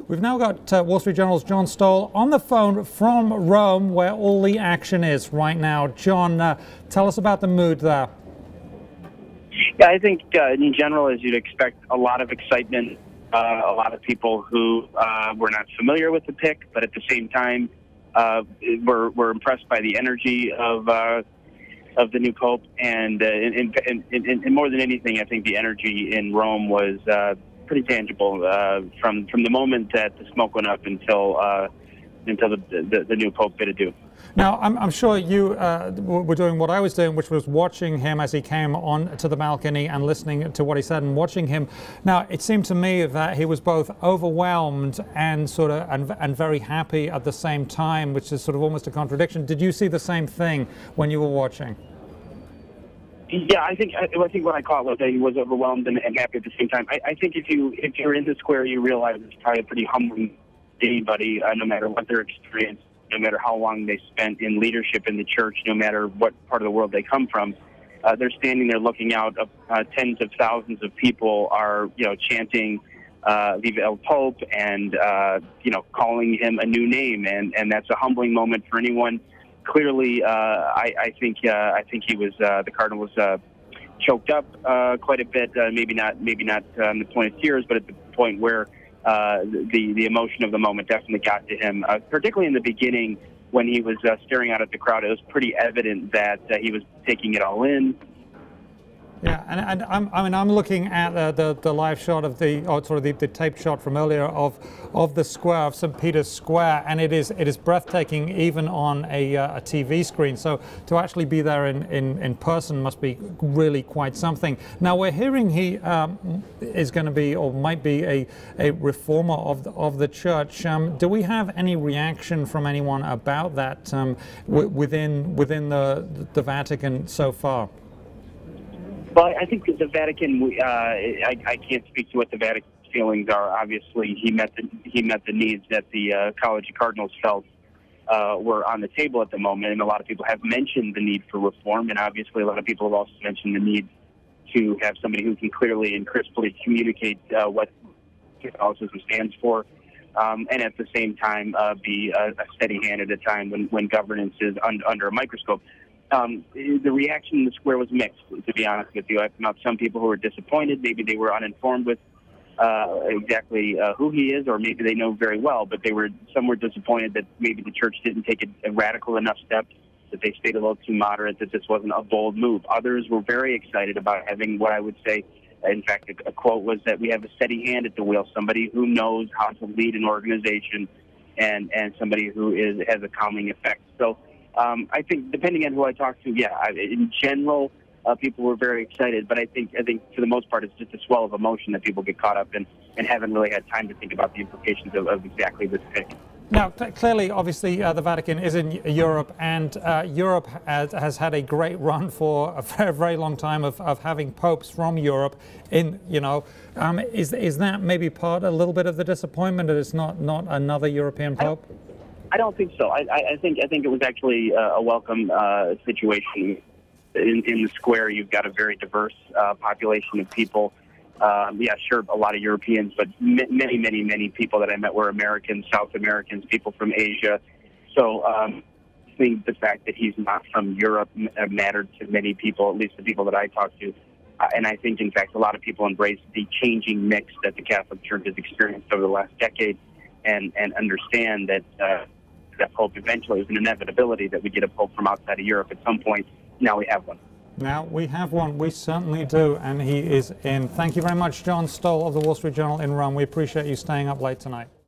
We've now got Wall Street Journal's John Stoll on the phone from Rome, where all the action is right now. John, tell us about the mood there. Yeah, I think in general, as you'd expect, a lot of excitement. A lot of people who were not familiar with the pick, but at the same time were impressed by the energy of the new pope, and more than anything, I think the energy in Rome was pretty tangible from the moment that the smoke went up until the new pope bid adieu. Now, I'm sure you were doing what I was doing, which was watching him as he came on to the balcony and listening to what he said and watching him. Now, it seemed to me that he was both overwhelmed and and very happy at the same time, which is sort of almost a contradiction. Did you see the same thing when you were watching? Yeah, I think what I caught was that he was overwhelmed and happy at the same time. I think if you're in the square, you realize it's probably pretty humbling to anybody, no matter what their experience, no matter how long they spent in leadership in the church, no matter what part of the world they come from. They're standing there looking out. Tens of thousands of people are, chanting "Viva el Pope" and calling him a new name, and that's a humbling moment for anyone. Clearly, I think he was the Cardinal was choked up quite a bit. Maybe not on the point of tears, but at the point where the emotion of the moment definitely got to him. Particularly in the beginning, when he was staring out at the crowd, it was pretty evident that he was taking it all in. Yeah, and I'm looking at the live shot of the tape shot from earlier of the square of St. Peter's Square, and it is breathtaking even on a TV screen. So to actually be there in person must be really quite something. Now we're hearing he is going to be or might be a reformer of the church. Do we have any reaction from anyone about that within the Vatican so far? Well, I think the Vatican. I can't speak to what the Vatican's feelings are. Obviously, he met the needs that the College of Cardinals felt were on the table at the moment, and a lot of people have mentioned the need for reform, and obviously, a lot of people have also mentioned the need to have somebody who can clearly and crisply communicate what Catholicism stands for, and at the same time be a steady hand at a time when governance is under a microscope. The reaction in the square was mixed, to be honest with you. I found some people who were disappointed. Maybe they were uninformed with exactly who he is, or maybe they know very well, but some were disappointed that maybe the church didn't take a radical enough step, that they stayed a little too moderate, that this wasn't a bold move. Others were very excited about having what I would say, in fact, a quote was that we have a steady hand at the wheel, somebody who knows how to lead an organization and somebody who has a calming effect. So I think, depending on who I talk to, yeah, in general, people were very excited. But I think for the most part, it's just a swell of emotion that people get caught up in and haven't really had time to think about the implications of exactly this pick. Now, clearly, obviously, the Vatican is in Europe, and Europe has had a great run for a very, very long time of having popes from Europe. Is that maybe a little bit of the disappointment that it's not another European pope? I don't think so. I think it was actually a welcome situation. In the square, you've got a very diverse population of people. Yeah, sure, a lot of Europeans, but many people that I met were Americans, South Americans, people from Asia. So I think the fact that he's not from Europe mattered to many people, at least the people that I talked to. And I think, in fact, a lot of people embraced the changing mix that the Catholic Church has experienced over the last decade and understand that that pope eventually is an inevitability that we get a pope from outside of Europe at some point. Now we have one. Now we have one. We certainly do, and he is in. Thank you very much, John Stoll of the Wall Street Journal in Rome. We appreciate you staying up late tonight.